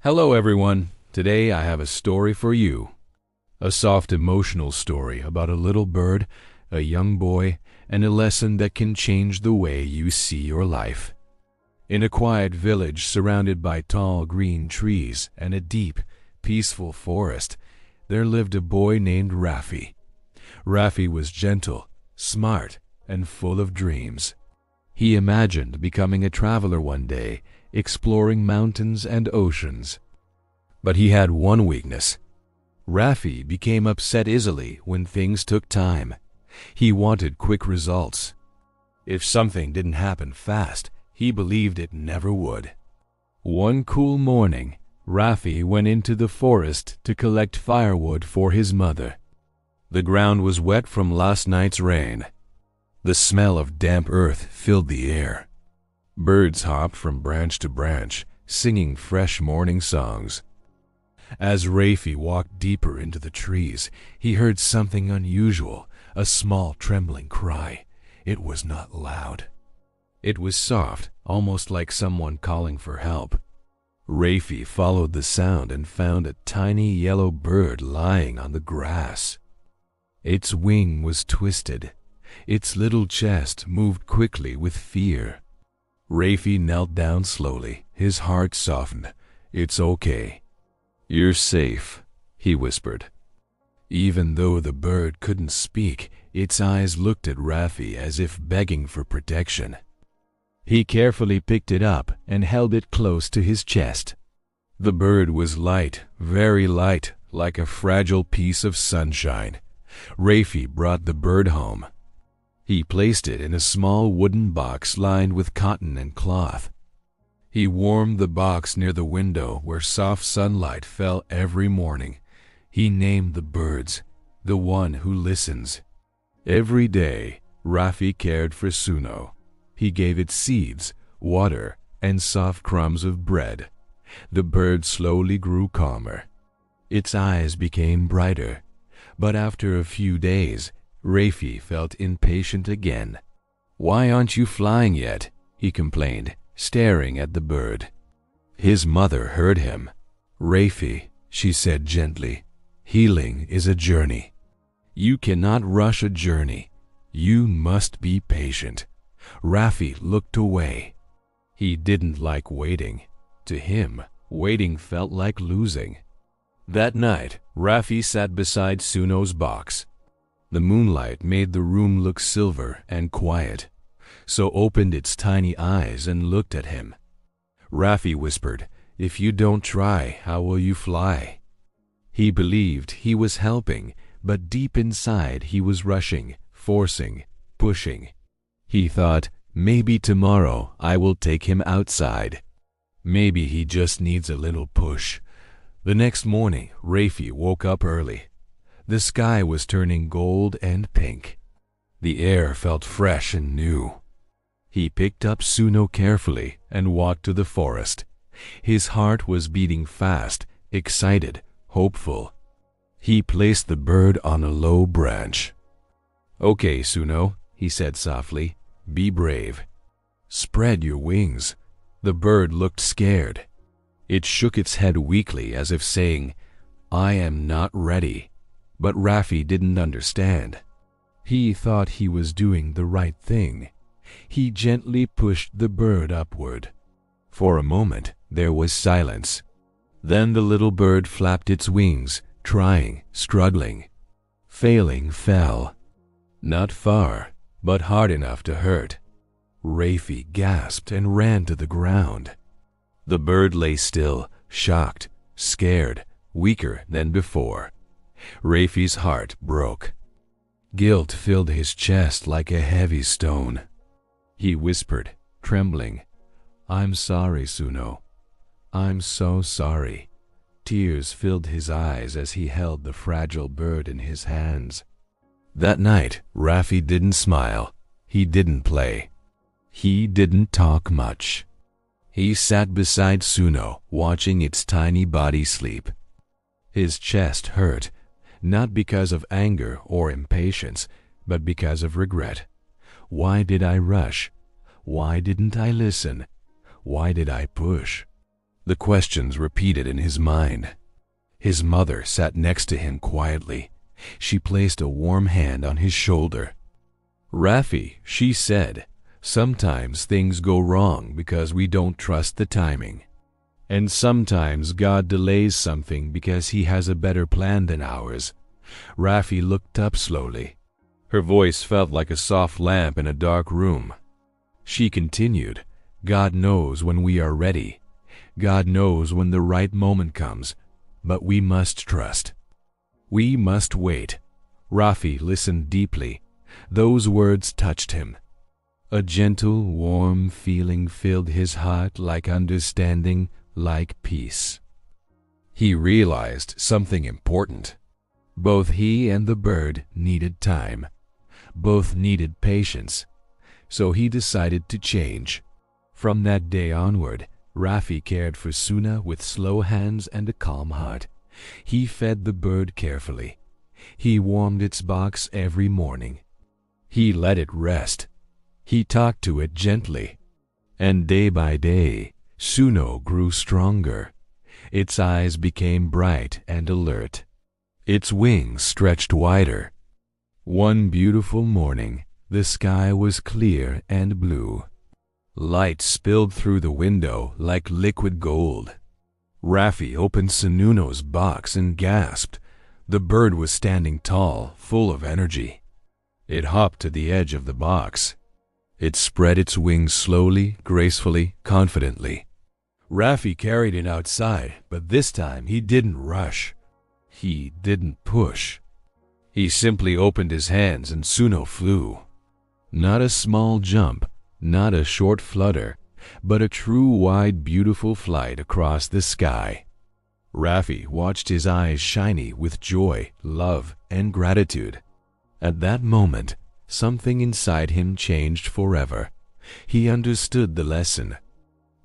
Hello everyone. Today I have a story for you. A soft emotional story about a little bird, a young boy, and a lesson that can change the way you see your life. In a quiet village surrounded by tall green trees and a deep, peaceful forest, there lived a boy named Raffi. Raffi was gentle, smart, and full of dreams. He imagined becoming a traveler one day, exploring mountains and oceans. But he had one weakness. Raffi became upset easily when things took time. He wanted quick results. If something didn't happen fast, he believed it never would. One cool morning, Raffi went into the forest to collect firewood for his mother. The ground was wet from last night's rain. The smell of damp earth filled the air. Birds hopped from branch to branch, singing fresh morning songs. As Raffi walked deeper into the trees, he heard something unusual, a small trembling cry. It was not loud. It was soft, almost like someone calling for help. Raffi followed the sound and found a tiny yellow bird lying on the grass. Its wing was twisted. Its little chest moved quickly with fear. Raffi knelt down slowly, his heart softened. "It's okay. You're safe," he whispered. Even though the bird couldn't speak, its eyes looked at Raffi as if begging for protection. He carefully picked it up and held it close to his chest. The bird was light, very light, like a fragile piece of sunshine. Raffi brought the bird home. He placed it in a small wooden box lined with cotton and cloth. He warmed the box near the window where soft sunlight fell every morning. He named the birds, the one who listens. Every day, Raffi cared for Suno. He gave it seeds, water, and soft crumbs of bread. The bird slowly grew calmer. Its eyes became brighter. But after a few days, Raffi felt impatient again. "Why aren't you flying yet?" he complained, staring at the bird. His mother heard him. "Raffi," she said gently, "healing is a journey. You cannot rush a journey. You must be patient." Raffi looked away. He didn't like waiting. To him, waiting felt like losing. That night, Raffi sat beside Suno's box. The moonlight made the room look silver and quiet. So opened its tiny eyes and looked at him. Raffi whispered, "If you don't try, how will you fly?" He believed he was helping, but deep inside he was rushing, forcing, pushing. He thought, maybe tomorrow I will take him outside. Maybe he just needs a little push. The next morning, Raffi woke up early. The sky was turning gold and pink. The air felt fresh and new. He picked up Suno carefully and walked to the forest. His heart was beating fast, excited, hopeful. He placed the bird on a low branch. "Okay, Suno," he said softly, "be brave. Spread your wings." The bird looked scared. It shook its head weakly as if saying, "I am not ready." But Raffi didn't understand. He thought he was doing the right thing. He gently pushed the bird upward. For a moment, there was silence. Then the little bird flapped its wings, trying, struggling. Failing, fell. Not far, but hard enough to hurt. Raffi gasped and ran to the ground. The bird lay still, shocked, scared, weaker than before. Raffi's heart broke. Guilt filled his chest like a heavy stone. He whispered, trembling, "I'm sorry, Suno. I'm so sorry." Tears filled his eyes as he held the fragile bird in his hands. That night, Raffi didn't smile. He didn't play. He didn't talk much. He sat beside Suno, watching its tiny body sleep. His chest hurt, not because of anger or impatience, but because of regret. Why did I rush? Why didn't I listen? Why did I push? The questions repeated in his mind. His mother sat next to him quietly. She placed a warm hand on his shoulder. "Rafi," she said, "sometimes things go wrong because we don't trust the timing. And sometimes God delays something because He has a better plan than ours." Rafi looked up slowly. Her voice felt like a soft lamp in a dark room. She continued, "God knows when we are ready. God knows when the right moment comes, but we must trust. We must wait." Rafi listened deeply. Those words touched him. A gentle, warm feeling filled his heart, like understanding, like peace. He realized something important. Both he and the bird needed time. Both needed patience. So he decided to change. From that day onward, Rafi cared for Suna with slow hands and a calm heart. He fed the bird carefully. He warmed its box every morning. He let it rest. He talked to it gently. And day by day, Suno grew stronger. Its eyes became bright and alert. Its wings stretched wider. One beautiful morning, the sky was clear and blue. Light spilled through the window like liquid gold. Rafi opened Sununo's box and gasped. The bird was standing tall, full of energy. It hopped to the edge of the box. It spread its wings slowly, gracefully, confidently. Rafi carried it outside, but this time he didn't rush. He didn't push. He simply opened his hands and Suno flew. Not a small jump, not a short flutter, but a true wide, beautiful flight across the sky. Rafi watched his eyes shiny with joy, love, and gratitude. At that moment, something inside him changed forever. He understood the lesson.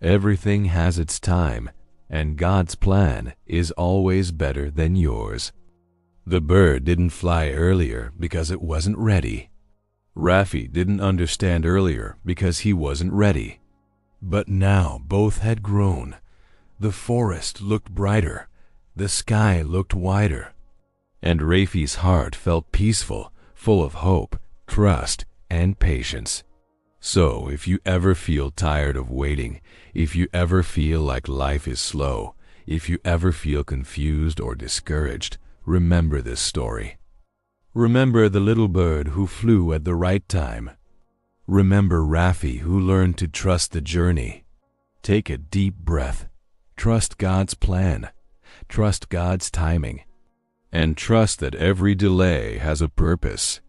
Everything has its time, and God's plan is always better than yours. The bird didn't fly earlier because it wasn't ready. Rafi didn't understand earlier because he wasn't ready. But now both had grown. The forest looked brighter. The sky looked wider. And Rafi's heart felt peaceful, full of hope, trust, and patience. So if you ever feel tired of waiting, if you ever feel like life is slow, if you ever feel confused or discouraged, remember this story. Remember the little bird who flew at the right time. Remember Rafi who learned to trust the journey. Take a deep breath. Trust God's plan. Trust God's timing. And trust that every delay has a purpose.